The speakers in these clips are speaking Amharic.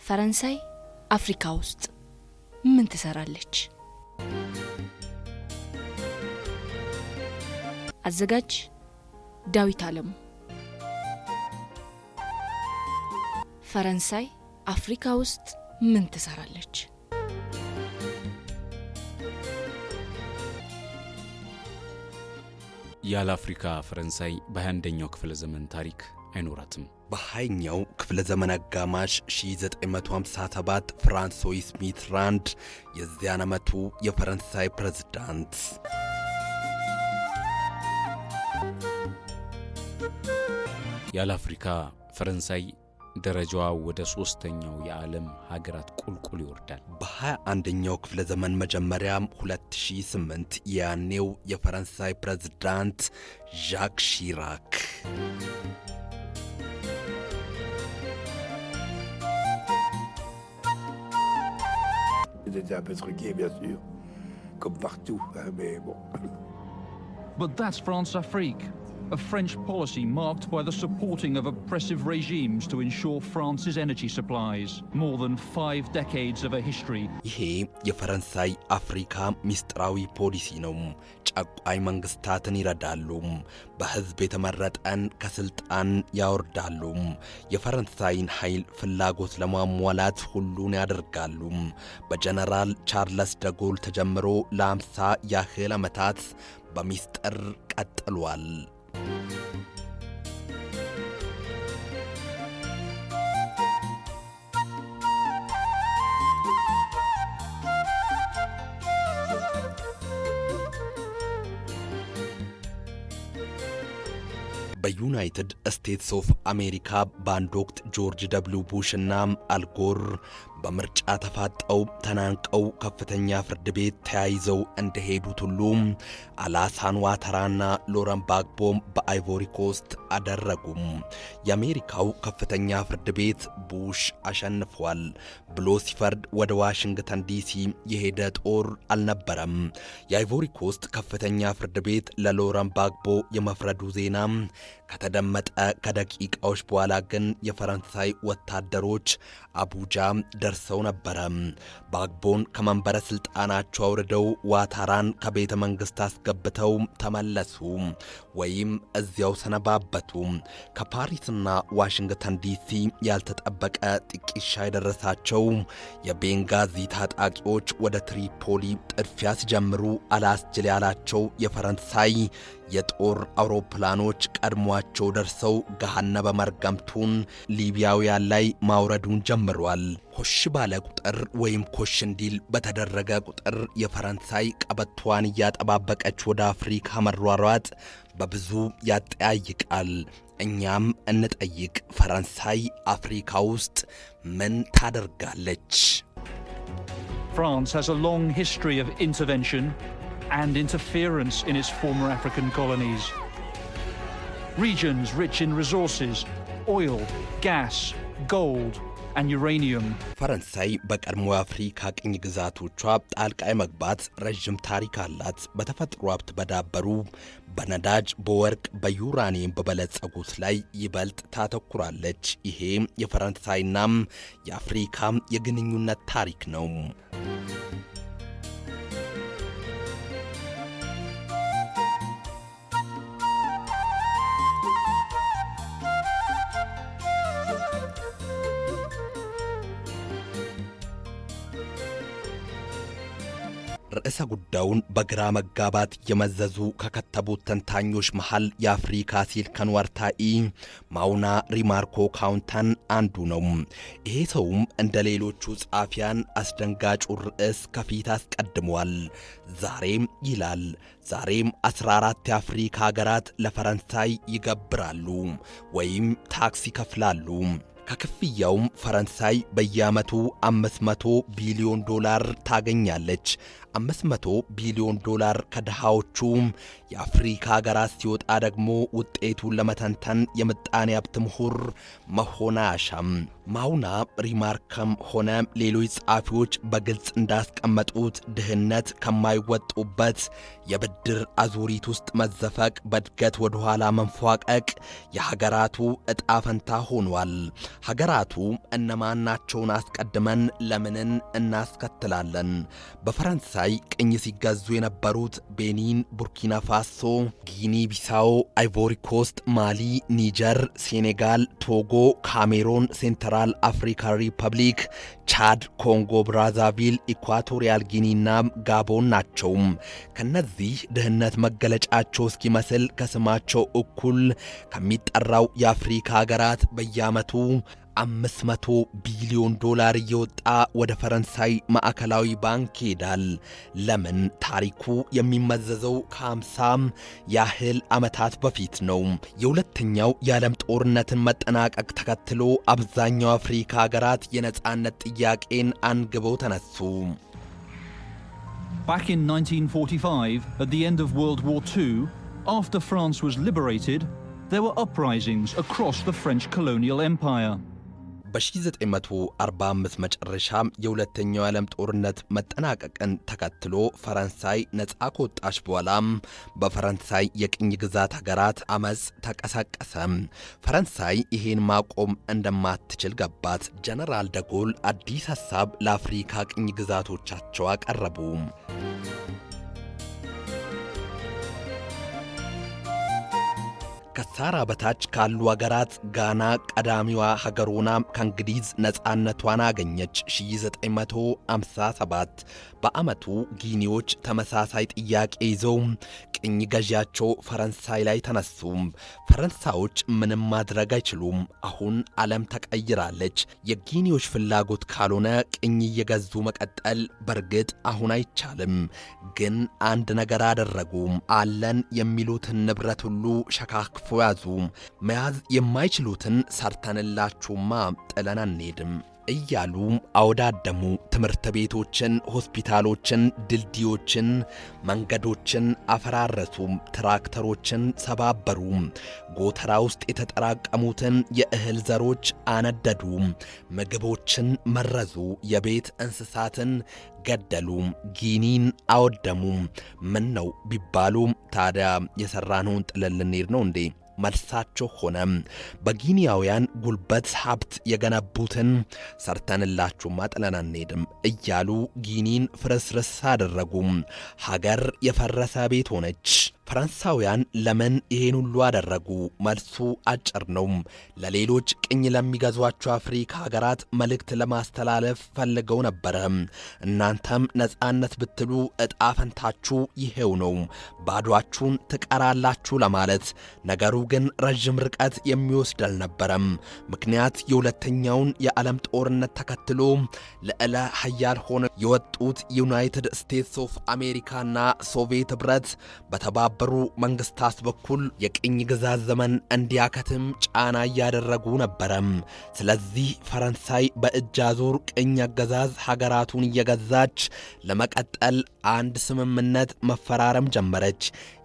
ፈረንሳይ አፍሪካ ውስጥ ምን ትሰራለች? አዘጋጅ ዳዊት አለሙ። ፈረንሳይ አፍሪካ ውስጥ ምን ትሰራለች? ያለ አፍሪካ ፈረንሳይ በ21ኛው ክፍለ ዘመን ታሪክ አይኖራትም። በ20ኛው ክፍለ ዘመን አጋማሽ 1957 ፍራንሶይስ ሚትራንድ የዚያን ዓመቱ የፈረንሳይ ፕሬዝዳንት ያለ አፍሪካ ፈረንሳይ ደረጃዋ ወደ 3ኛው የዓለም ሀገራት ቁልቁል ይወርዳል። በ21ኛው ክፍለ ዘመን መጀመሪያ 2008 ያኔው የፈረንሳይ ፕሬዝዳንት ዣክ ሺራክ C'était un peu truqué, bien sûr, comme partout, hein, mais bon. But that's France-Afrique, a French policy marked by the supporting of oppressive regimes to ensure France's energy supplies. More than 5 decades of a history. ይሄ የፈረንሳይ አፍሪካ ሚስጥራዊ ፖሊሲ ነው። ጨቋኝ መንግስታትን ይረዳሉ፣ በህዝብ የተመረጠን ከስልጣን ያወርዳሉ፣ የፈረንሳይን ኃይል ፍላጎት ለማሟላት ሁሉን ያደርጋሉ። በጀነራል ቻርልስ ደጎል ተጀምሮ ለ50 ያህል ዓመታት በሚስጥር ቀጥሏል። በዩናይትድ ስቴትስ ኦፍ አሜሪካ ባንድ ወቅት ጆርጅ ደብሊው ቡሽ እና አልጎር በምርጫ ተፋጠው ተናንቀው ከፍተኛ ፍርድ ቤት ተያይዘው እንደሄዱት ሁሉ አላሳን ዋተራና ሎረን ባግቦ በአይቮሪ ኮስት አደረጉም። የአሜሪካው ከፍተኛ ፍርድ ቤት ቡሽ አሸንፏል ብሎ ሲፈርድ ወደ ዋሽንግተን ዲሲ የሄደ ጦር አልነበረም። የአይቮሪ ኮስት ከፍተኛ ፍርድ ቤት ለሎረን ባግቦ የመፍረዱ ዜና ከተደመጠ ከደቂቃዎች በኋላ ግን የፈረንሳይ ወታደሮች አቡጃ ደርሰው ነበር። ባግቦን ከመንበረ ስልጣናቸው አውርደው ዋታራን ከቤተ መንግስት አስገብተው ተመለሱ ወይም እዚያው ሰነባበቱ። ከፓሪስና ዋሽንግተን ዲሲ ያልተጠበቀ ጥቂሻ የደረሳቸው የቤንጋዚ ታጣቂዎች ወደ ትሪፖሊ ጥድፊያ ሲጀምሩ አላስችል ያላቸው የፈረንሳይ የጦር አውሮፕላኖች ቀድሟቸው ደርሰው ገሃነመ መርገምቱን ሊቢያውያን ላይ ማውረዱን ጀምሯል። ኮሽ ባለ ቁጥር ወይም ኮሽ እንዲል በተደረገ ቁጥር የፈረንሳይ ቀበቷን እያጠባበቀች ወደ አፍሪካ መሯሯጥ በብዙ ያጠያይቃል። እኛም እንጠይቅ፣ ፈረንሳይ አፍሪካ ውስጥ ምን ታደርጋለች? France has a long history of intervention and interference in its former African colonies. Regions rich in resources, oil, gas, gold and uranium. ፈረንሳይ በቀድሞ አፍሪካ ቅኝ ግዛቶቿ ጣልቃ መግባት ረጅም ታሪክ አላት። በተፈጥሮ ሀብት በዳበሩ በነዳጅ፣ በወርቅ፣ በዩራኒየም በበለጸጉት ላይ ይበልጥ ታተኩራለች። ይሄ የፈረንሳይና የአፍሪካ የግንኙነት ታሪክ ነው። ርዕሰ ጉዳዩን በግራ መጋባት የመዘዙ ከከተቡት ተንታኞች መሃል የአፍሪካ ሲልከን ወርታኢ ማውና ሪማርኮ ካውንታን አንዱ ነው። ይሄ ሰውም እንደ ሌሎቹ ጻፊያን አስደንጋጩ ርዕስ ከፊት አስቀድሟል። ዛሬም ይላል፣ ዛሬም 14 የአፍሪካ ሀገራት ለፈረንሳይ ይገብራሉ ወይም ታክስ ይከፍላሉ። ከክፍያውም ፈረንሳይ በየዓመቱ 500 ቢሊዮን ዶላር ታገኛለች። 500 ቢሊዮን ዶላር ከድሃዎቹ የአፍሪካ ሀገራት ሲወጣ ደግሞ ውጤቱን ለመተንተን የምጣኔ ሀብት ምሁር መሆን አያሻም። ማውና ሪማርከም ሆነ ሌሎች ጻፊዎች በግልጽ እንዳስቀመጡት ድህነት ከማይወጡበት የብድር አዙሪት ውስጥ መዘፈቅ፣ በእድገት ወደ ኋላ መንፏቀቅ የሀገራቱ ዕጣ ፈንታ ሆኗል። ሀገራቱ እነማናቸውን አስቀድመን ለምንን እናስከትላለን? በፈረንሳይ ቅኝ ሲገዙ የነበሩት ቤኒን፣ ቡርኪና ፋሶ፣ ጊኒ ቢሳው፣ አይቮሪ ኮስት፣ ማሊ፣ ኒጀር፣ ሴኔጋል፣ ቶጎ፣ ካሜሮን፣ ሴንትራል አፍሪካ ሪፐብሊክ፣ ቻድ፣ ኮንጎ ብራዛቪል፣ ኢኳቶሪያል ጊኒና ጋቦን ናቸው። ከነዚህ ድህነት መገለጫቸው እስኪመስል ከስማቸው እኩል ከሚጠራው የአፍሪካ ሀገራት በየዓመቱ 500 ቢሊዮን ዶላር እየወጣ ወደ ፈረንሳይ ማዕከላዊ ባንክ ይሄዳል። ለምን? ታሪኩ የሚመዘዘው ከ50 ያህል ዓመታት በፊት ነው። የሁለተኛው የዓለም ጦርነትን መጠናቀቅ ተከትሎ አብዛኛው አፍሪካ ሀገራት የነጻነት ጥያቄን አንግበው ተነሱ። Back in 1945, at the end of World War II, after France was liberated, there were uprisings across the French colonial empire. በ1945 መጨረሻ የሁለተኛው ዓለም ጦርነት መጠናቀቅን ተከትሎ ፈረንሳይ ነፃ ከወጣች በኋላ በፈረንሳይ የቅኝ ግዛት ሀገራት አመጽ ተቀሰቀሰ። ፈረንሳይ ይሄን ማቆም እንደማትችል ገባት። ጀነራል ደጎል አዲስ ሐሳብ ለአፍሪካ ቅኝ ግዛቶቻቸው አቀረቡ። ከሳራ በታች ካሉ ሀገራት ጋና ቀዳሚዋ ሀገር ሆና ከእንግሊዝ ነፃነቷን አገኘች። 1957 በዓመቱ ጊኒዎች ተመሳሳይ ጥያቄ ይዘው ቅኝ ገዢያቸው ፈረንሳይ ላይ ተነሱ። ፈረንሳዮች ምንም ማድረግ አይችሉም። አሁን ዓለም ተቀይራለች። የጊኒዎች ፍላጎት ካልሆነ ቅኝ እየገዙ መቀጠል በርግጥ አሁን አይቻልም። ግን አንድ ነገር አደረጉ። አለን የሚሉትን ንብረት ሁሉ ሸካክፎ ያዙ። መያዝ የማይችሉትን ሰርተንላችሁማ ጥለን አንሄድም እያሉ አወዳደሙ። ትምህርት ቤቶችን፣ ሆስፒታሎችን፣ ድልድዮችን፣ መንገዶችን አፈራረሱ። ትራክተሮችን ሰባበሩ። ጎተራ ውስጥ የተጠራቀሙትን የእህል ዘሮች አነደዱ። ምግቦችን መረዙ። የቤት እንስሳትን ገደሉ። ጊኒን አወደሙ። ምን ነው ቢባሉ ታዲያ የሰራነውን ጥለን ልንሄድ ነው እንዴ? መልሳቸው ሆነ። በጊኒያውያን ጉልበት ሀብት የገነቡትን ሰርተንላችሁማ ጥለን አንሄድም እያሉ ጊኒን ፍርስርስ አደረጉ። ሀገር የፈረሰ ቤት ሆነች። ፈረንሳውያን ለምን ይሄን ሁሉ አደረጉ? መልሱ አጭር ነው። ለሌሎች ቅኝ ለሚገዟቸው አፍሪካ ሀገራት መልእክት ለማስተላለፍ ፈልገው ነበረ። እናንተም ነጻነት ብትሉ እጣ ፈንታችሁ ይሄው ነው፣ ባዷችሁን ትቀራላችሁ ለማለት። ነገሩ ግን ረጅም ርቀት የሚወስድ አልነበረም። ምክንያት የሁለተኛውን የዓለም ጦርነት ተከትሎ ልዕለ ኃያል ሆነው የወጡት ዩናይትድ ስቴትስ ኦፍ አሜሪካና ሶቪየት ኅብረት በተባበሩ መንግስታት በኩል የቅኝ ግዛት ዘመን እንዲያከትም ጫና እያደረጉ ነበረ። ስለዚህ ፈረንሳይ በእጅ አዙር ቅኝ አገዛዝ ሀገራቱን እየገዛች ለመቀጠል አንድ ስምምነት መፈራረም ጀመረች።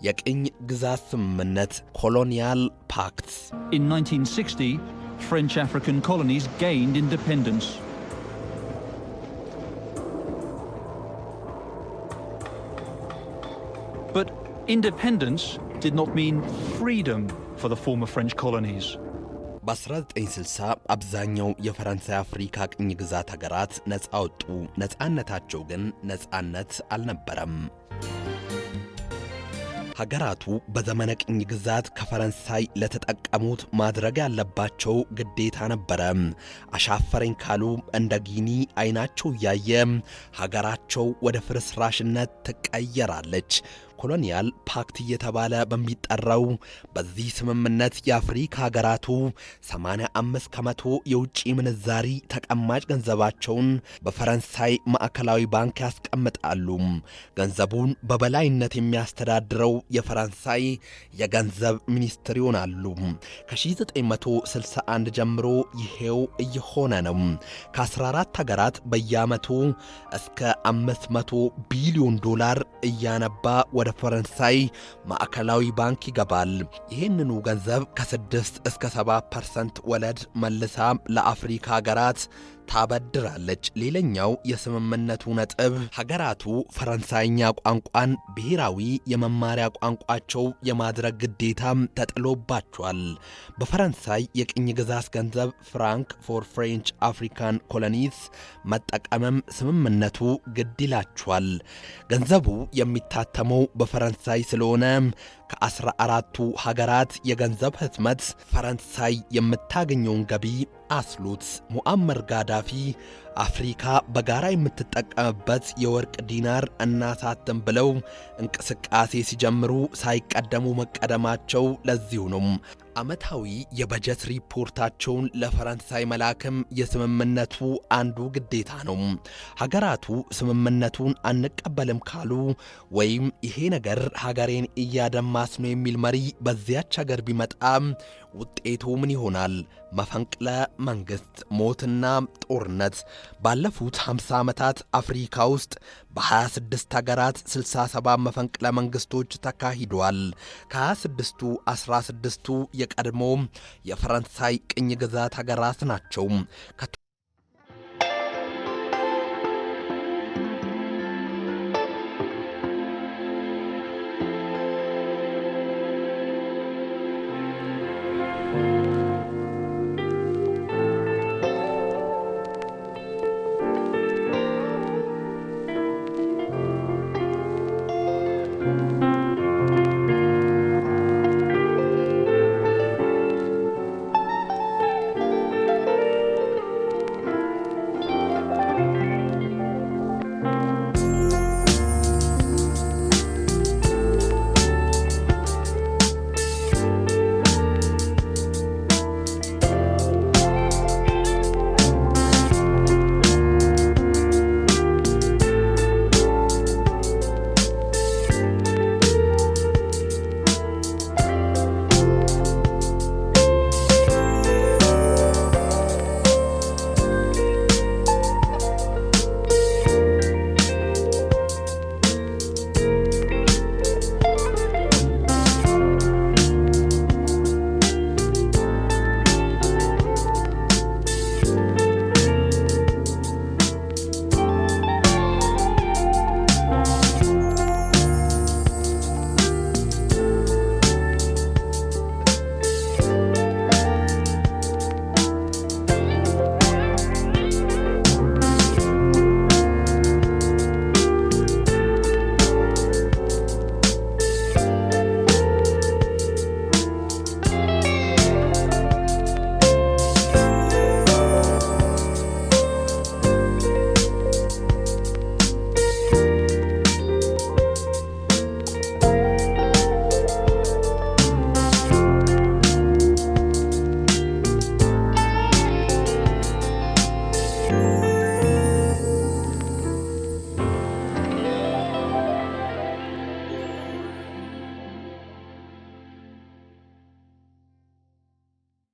የቅኝ ግዛት ስምምነት ኮሎኒያል ፓክት። In 1960, French African colonies gained independence. But independence did not mean freedom for the former French colonies. በ1960 አብዛኛው የፈረንሳይ አፍሪካ ቅኝ ግዛት ሀገራት ነፃ ወጡ። ነፃነታቸው ግን ነፃነት አልነበረም። ሀገራቱ በዘመነ ቅኝ ግዛት ከፈረንሳይ ለተጠቀሙት ማድረግ ያለባቸው ግዴታ ነበረ። አሻፈረኝ ካሉ እንደ ጊኒ አይናቸው እያየ ሀገራቸው ወደ ፍርስራሽነት ትቀየራለች። ኮሎኒያል ፓክት እየተባለ በሚጠራው በዚህ ስምምነት የአፍሪካ ሀገራቱ 85 ከመቶ የውጭ ምንዛሪ ተቀማጭ ገንዘባቸውን በፈረንሳይ ማዕከላዊ ባንክ ያስቀምጣሉ። ገንዘቡን በበላይነት የሚያስተዳድረው የፈረንሳይ የገንዘብ ሚኒስትር ይሆናሉ። ከ1961 ጀምሮ ይሄው እየሆነ ነው። ከ14 ሀገራት በየዓመቱ እስከ 500 ቢሊዮን ዶላር እያነባ ወደ ፈረንሳይ ማዕከላዊ ባንክ ይገባል። ይህንኑ ገንዘብ ከ6 እስከ 7% ወለድ መልሳ ለአፍሪካ ሀገራት ታበድራለች። ሌላኛው የስምምነቱ ነጥብ ሀገራቱ ፈረንሳይኛ ቋንቋን ብሔራዊ የመማሪያ ቋንቋቸው የማድረግ ግዴታም ተጥሎባቸዋል። በፈረንሳይ የቅኝ ግዛት ገንዘብ ፍራንክ ፎር ፍሬንች አፍሪካን ኮሎኒስ መጠቀምም ስምምነቱ ግድ ይላቸዋል። ገንዘቡ የሚታተመው በፈረንሳይ ስለሆነ ከ14ቱ ሀገራት የገንዘብ ህትመት ፈረንሳይ የምታገኘውን ገቢ አስሉት። ሙአመር ጋዳፊ አፍሪካ በጋራ የምትጠቀምበት የወርቅ ዲናር እናሳትም ብለው እንቅስቃሴ ሲጀምሩ ሳይቀደሙ መቀደማቸው ለዚሁ ነው። ዓመታዊ የበጀት ሪፖርታቸውን ለፈረንሳይ መላክም የስምምነቱ አንዱ ግዴታ ነው። ሀገራቱ ስምምነቱን አንቀበልም ካሉ ወይም ይሄ ነገር ሀገሬን እያደማስ ነው የሚል መሪ በዚያች ሀገር ቢመጣም ውጤቱ ምን ይሆናል? መፈንቅለ መንግስት፣ ሞትና ጦርነት። ባለፉት 50 ዓመታት አፍሪካ ውስጥ በ26 ሀገራት 67 መፈንቅለ መንግስቶች ተካሂደዋል። ከ26ቱ 16ቱ የቀድሞ የፈረንሳይ ቅኝ ግዛት ሀገራት ናቸው።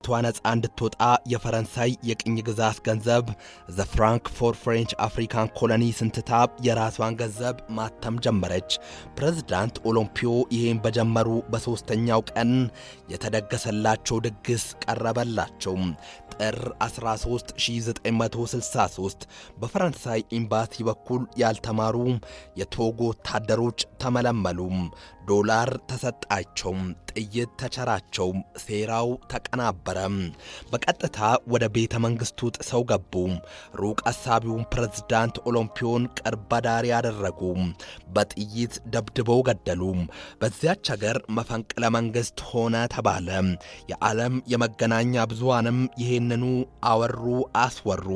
ነጻ እንድትወጣ የፈረንሳይ የቅኝ ግዛት ገንዘብ ዘ ፍራንክ ፎር ፍሬንች አፍሪካን ኮሎኒ ስንትታ የራሷን ገንዘብ ማተም ጀመረች። ፕሬዝዳንት ኦሎምፒዮ ይሄን በጀመሩ በሶስተኛው ቀን የተደገሰላቸው ድግስ ቀረበላቸው። ጥር 13 1963 በፈረንሳይ ኤምባሲ በኩል ያልተማሩ የቶጎ ወታደሮች ተመለመሉ። ዶላር ተሰጣቸው፣ ጥይት ተቸራቸው። ሴራው ተቀናበረ። በቀጥታ ወደ ቤተ መንግስቱ ጥሰው ገቡ። ሩቅ አሳቢውን ፕሬዝዳንት ኦሎምፒዮን ቅርብ ዳሪ ያደረጉ፣ በጥይት ደብድበው ገደሉ። በዚያች ሀገር መፈንቅለ መንግስት ሆነ ተባለ። የዓለም የመገናኛ ብዙሃንም ይሄንኑ አወሩ አስወሩ።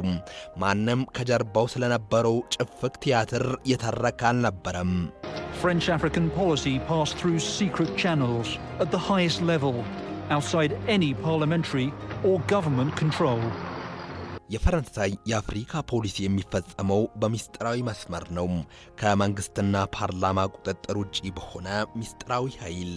ማንም ከጀርባው ስለነበረው ጭፍቅ ቲያትር የተረከ አልነበረም። French African policy passed through secret channels at the highest level, outside any parliamentary or government control. የፈረንሳይ የአፍሪካ ፖሊሲ የሚፈጸመው በሚስጥራዊ መስመር ነው፣ ከመንግስትና ፓርላማ ቁጥጥር ውጪ በሆነ ሚስጥራዊ ኃይል።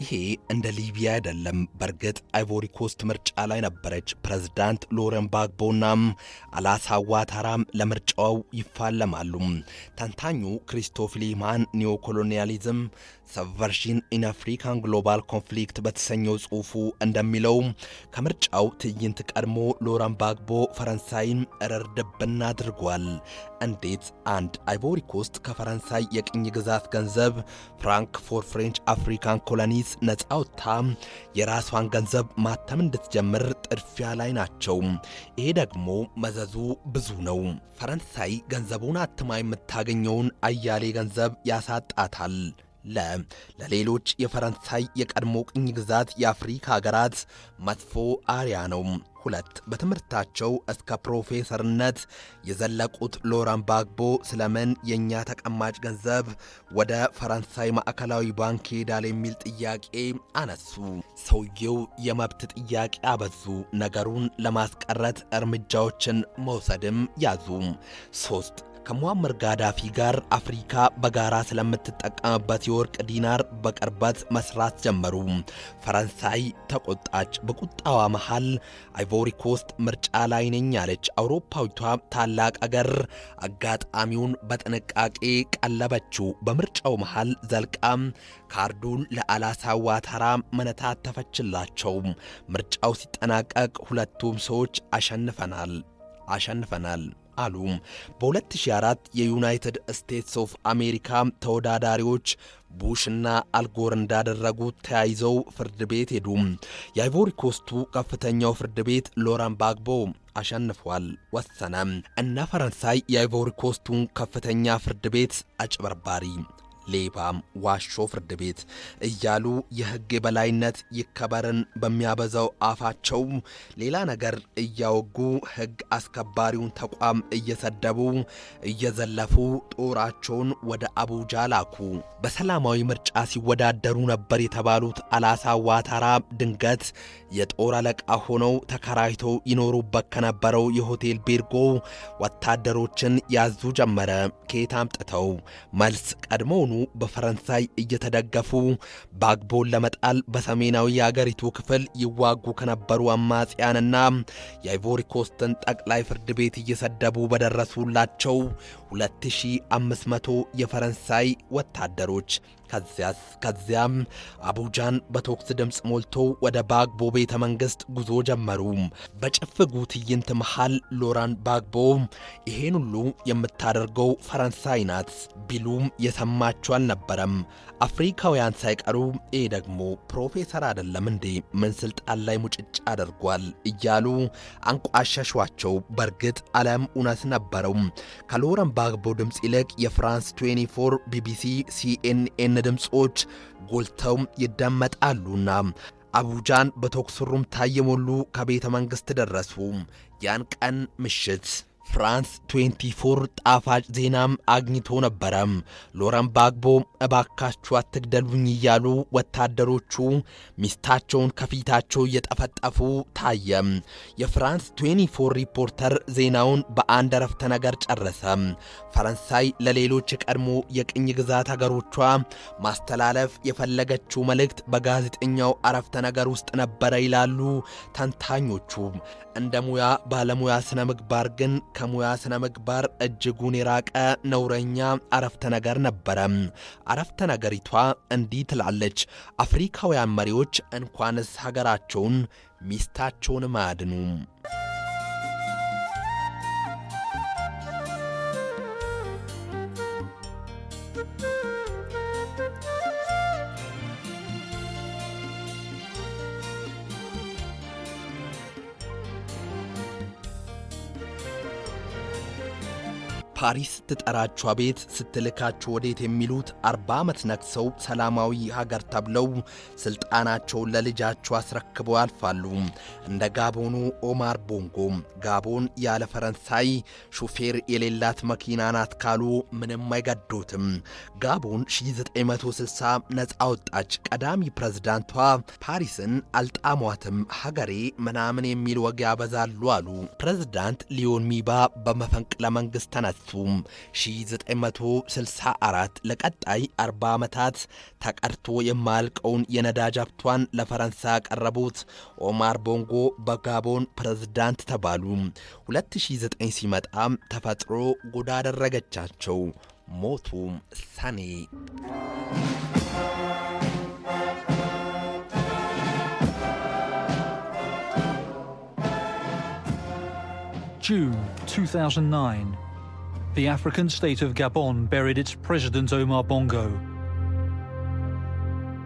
ይሄ እንደ ሊቢያ አይደለም። በርግጥ አይቮሪ ኮስት ምርጫ ላይ ነበረች። ፕሬዝዳንት ሎረን ባግቦና አላሳን ዋታራም ለምርጫው ይፋለማሉ። ተንታኙ ክሪስቶፍ ሊማን ኒዮኮሎኒያሊዝም ሰብቨርዥን ኢን አፍሪካን ግሎባል ኮንፍሊክት በተሰኘው ጽሑፉ እንደሚለው ከምርጫው ትዕይንት ቀድሞ ሎረን ባግቦ ፈረንሳይን ረርድብና አድርጓል። እንዴት? አንድ አይቮሪ ኮስት ከፈረንሳይ የቅኝ ግዛት ገንዘብ ፍራንክ ፎር ፍሬንች አፍሪካን ኮሎኒስ ነፃ ወጥታ የራሷን ገንዘብ ማተም እንድትጀምር ጥድፊያ ላይ ናቸው። ይሄ ደግሞ መዘዙ ብዙ ነው። ፈረንሳይ ገንዘቡን አትማ የምታገኘውን አያሌ ገንዘብ ያሳጣታል። ለሌሎች የፈረንሳይ የቀድሞ ቅኝ ግዛት የአፍሪካ ሀገራት መጥፎ አርያ ነው። 2 በትምህርታቸው እስከ ፕሮፌሰርነት የዘለቁት ሎረን ባግቦ ስለምን የኛ ተቀማጭ ገንዘብ ወደ ፈረንሳይ ማዕከላዊ ባንክ ሄዳል የሚል ጥያቄ አነሱ። ሰውየው የመብት ጥያቄ አበዙ። ነገሩን ለማስቀረት እርምጃዎችን መውሰድም ያዙ። 3 ከሙአመር ጋዳፊ ጋር አፍሪካ በጋራ ስለምትጠቀምበት የወርቅ ዲናር በቅርበት መስራት ጀመሩ። ፈረንሳይ ተቆጣች። በቁጣዋ መሃል አይቮሪ ኮስት ምርጫ ላይ ነኝ አለች። አውሮፓዊቷ ታላቅ አገር አጋጣሚውን በጥንቃቄ ቀለበችው። በምርጫው መሃል ዘልቃም ካርዱን ለአላሳን ዋታራ መነታተፈችላቸው። ምርጫው ሲጠናቀቅ ሁለቱም ሰዎች አሸንፈናል አሉ። በ2004 የዩናይትድ ስቴትስ ኦፍ አሜሪካ ተወዳዳሪዎች ቡሽና አልጎር እንዳደረጉት ተያይዘው ፍርድ ቤት ሄዱ። የአይቮሪ ኮስቱ ከፍተኛው ፍርድ ቤት ሎረን ባግቦ አሸንፏል ወሰነ። እና ፈረንሳይ የአይቮሪ ኮስቱን ከፍተኛ ፍርድ ቤት አጭበርባሪ፣ ሌባ፣ ዋሾ ፍርድ ቤት እያሉ የሕግ የበላይነት ይከበርን በሚያበዛው አፋቸው ሌላ ነገር እያወጉ ሕግ አስከባሪውን ተቋም እየሰደቡ እየዘለፉ ጦራቸውን ወደ አቡጃ ላኩ። በሰላማዊ ምርጫ ሲወዳደሩ ነበር የተባሉት አላሳን ዋታራ ድንገት የጦር አለቃ ሆነው ተከራይተው ይኖሩበት ከነበረው የሆቴል ቤርጎ ወታደሮችን ያዙ ጀመረ። ከየት አምጥተው? መልስ ቀድሞውኑ በፈረንሳይ እየተደገፉ ባግቦን ለመጣል በሰሜናዊ የአገሪቱ ክፍል ይዋጉ ከነበሩ አማጽያንና የአይቮሪ ኮስትን ጠቅላይ ፍርድ ቤት እየሰደቡ በደረሱላቸው 2500 የፈረንሳይ ወታደሮች። ከዚያም አቡጃን በተኩስ ድምፅ ሞልቶ ወደ ባግቦ ቤተ መንግሥት ጉዞ ጀመሩ። በጭፍጉ ትዕይንት መሃል ሎረን ባግቦ ይሄን ሁሉ የምታደርገው ፈረንሳይ ናት ቢሉም የሰማቸው አልነበረም። አፍሪካውያን ሳይቀሩ ይሄ ደግሞ ፕሮፌሰር አይደለም እንዴ ምን ስልጣን ላይ ሙጭጭ አድርጓል እያሉ አንቋሸሿቸው። በርግጥ ዓለም እውነት ነበረው። ከሎረን ባግቦ ድምፅ ይልቅ የፍራንስ 24፣ ቢቢሲ፣ ሲኤንኤን ድምጾች ጎልተው ይደመጣሉና አቡጃን በተኩስ ሩምታ የሞሉ ከቤተ መንግሥት ደረሱ። ያን ቀን ምሽት ፍራንስ 24 ጣፋጭ ዜናም አግኝቶ ነበረ። ሎረን ባግቦ እባካችሁ አትግደሉኝ እያሉ ወታደሮቹ ሚስታቸውን ከፊታቸው እየጠፈጠፉ ታየ። የፍራንስ 24 ሪፖርተር ዜናውን በአንድ አረፍተ ነገር ጨረሰ። ፈረንሳይ ለሌሎች የቀድሞ የቅኝ ግዛት ሀገሮቿ ማስተላለፍ የፈለገችው መልእክት በጋዜጠኛው አረፍተ ነገር ውስጥ ነበረ ይላሉ ተንታኞቹ። እንደ ሙያ ባለሙያ ስነ ምግባር ግን ከሙያ ስነ ምግባር እጅጉን የራቀ ነውረኛ አረፍተ ነገር ነበረ። አረፍተ ነገሪቷ እንዲህ ትላለች: አፍሪካውያን መሪዎች እንኳንስ ሀገራቸውን ሚስታቸውን ማያድኑ። ፓሪስ ትጠራቿ ቤት ስትልካቸው ወዴት የሚሉት 40 ዓመት ነክሰው ሰላማዊ ሀገር ተብለው ስልጣናቸውን ለልጃቸው አስረክበው ያልፋሉ። እንደ ጋቦኑ ኦማር ቦንጎ ጋቦን ያለ ፈረንሳይ ሹፌር የሌላት መኪና ናት ካሉ ምንም አይገዶትም። ጋቦን 1960 ነፃ ወጣች። ቀዳሚ ፕሬዝዳንቷ ፓሪስን አልጣሟትም። ሀገሬ ምናምን የሚል ወግ ያበዛሉ አሉ። ፕሬዝዳንት ሊዮን ሚባ በመፈንቅለ መንግስት ተነሱ። ተነሱ 1964 ለቀጣይ 40 ዓመታት ተቀርቶ የማልቀውን የነዳጅ ሀብቷን ለፈረንሳይ ያቀረቡት ኦማር ቦንጎ በጋቦን ፕሬዝዳንት ተባሉ 2009 ሲመጣ ተፈጥሮ ጉዳ አደረገቻቸው ሞቱ ሰኔ June 2009. The African state of Gabon buried its president Omar Bongo,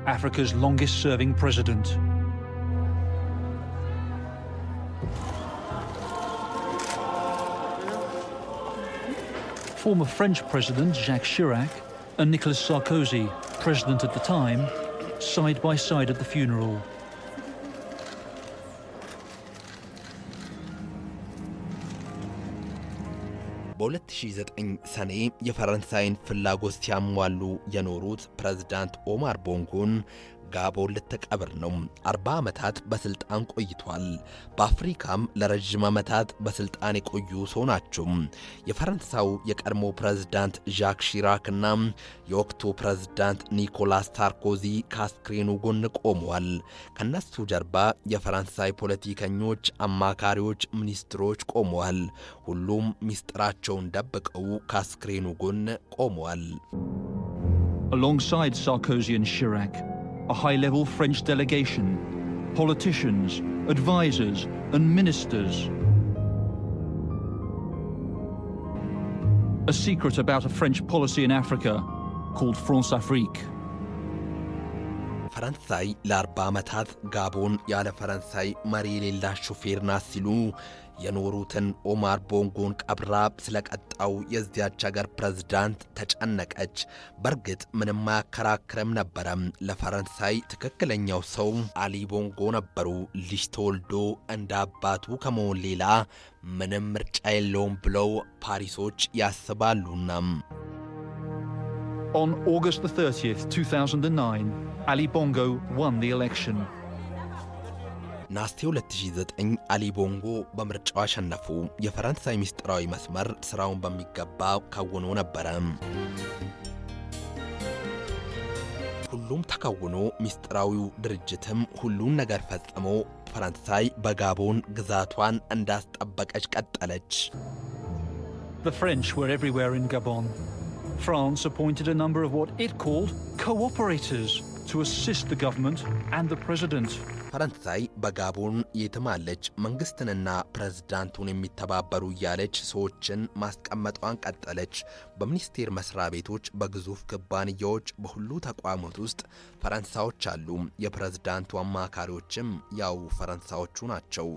Africa's longest-serving president. Former French President Jacques Chirac and Nicolas Sarkozy, president at the time, side by side at the funeral. በ2009 ሰኔ የፈረንሳይን ፍላጎት ሲያሟሉ የኖሩት ፕሬዝዳንት ኦማር ቦንጎን ጋቦን ልትቀብር ነው 40 ዓመታት በስልጣን ቆይቷል በአፍሪካም ለረጅም ዓመታት በስልጣን የቆዩ ሰው ናቸው የፈረንሳዩ የቀድሞ ፕሬዝዳንት ዣክ ሺራክና የወቅቱ ፕሬዝዳንት ኒኮላስ ሳርኮዚ ካስክሬኑ ጎን ቆመዋል ከነሱ ጀርባ የፈረንሳይ ፖለቲከኞች አማካሪዎች ሚኒስትሮች ቆመዋል ሁሉም ሚስጥራቸውን ደብቀው ካስክሬኑ ጎን ቆመዋል Alongside Sarkozy and Chirac, a high-level French delegation, politicians, advisors and ministers. A secret about a French policy in Africa called France Afrique. ፈረንሳይ ለ40 ዓመታት ጋቦን ያለ ፈረንሳይ መሪ የሌላት ሹፌር ናት ሲሉ የኖሩትን ኦማር ቦንጎን ቀብራ ስለቀጣው የዚያች ሀገር ፕሬዝዳንት ተጨነቀች በርግጥ ምንም አያከራክርም ነበረ ለፈረንሳይ ትክክለኛው ሰው አሊ ቦንጎ ነበሩ ልጅ ተወልዶ እንደ አባቱ ከመሆን ሌላ ምንም ምርጫ የለውም ብለው ፓሪሶች ያስባሉና On August the 30th, 2009, Ali Bongo won the election. ናስቴ 2009 አሊ ቦንጎ በምርጫው አሸነፉ የፈረንሳይ ሚስጥራዊ መስመር ስራውን በሚገባ ካወኑ ነበረ ሁሉም ተካውኖ ሚስጥራዊው ድርጅትም ሁሉን ነገር ፈጽሞ ፈረንሳይ በጋቦን ግዛቷን እንዳስጠበቀች ቀጠለች The French were everywhere in Gabon. France appointed a number of what it called cooperators to assist the government and the president. ፈረንሳይ በጋቦን የተማለች መንግስትንና ፕሬዝዳንቱን የሚተባበሩ ያለች ሰዎችን ማስቀመጧን ቀጠለች በሚኒስቴር መስሪያ ቤቶች በግዙፍ ኩባንያዎች በሁሉ ተቋማት ውስጥ ፈረንሳዮች አሉ የፕሬዝዳንቱ አማካሪዎችም ያው ፈረንሳዮቹ ናቸው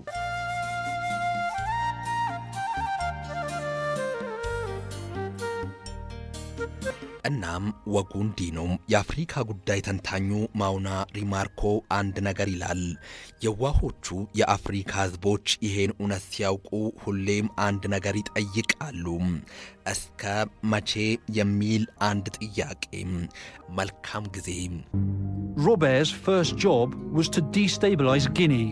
እናም ወጉንዲ ነው የአፍሪካ ጉዳይ ተንታኙ ማውና ሪማርኮ አንድ ነገር ይላል የዋሆቹ የአፍሪካ ህዝቦች ይሄን እውነት ሲያውቁ ሁሌም አንድ ነገር ይጠይቃሉ እስከ መቼ የሚል አንድ ጥያቄ መልካም ጊዜ Robert's first job was to destabilize Guinea.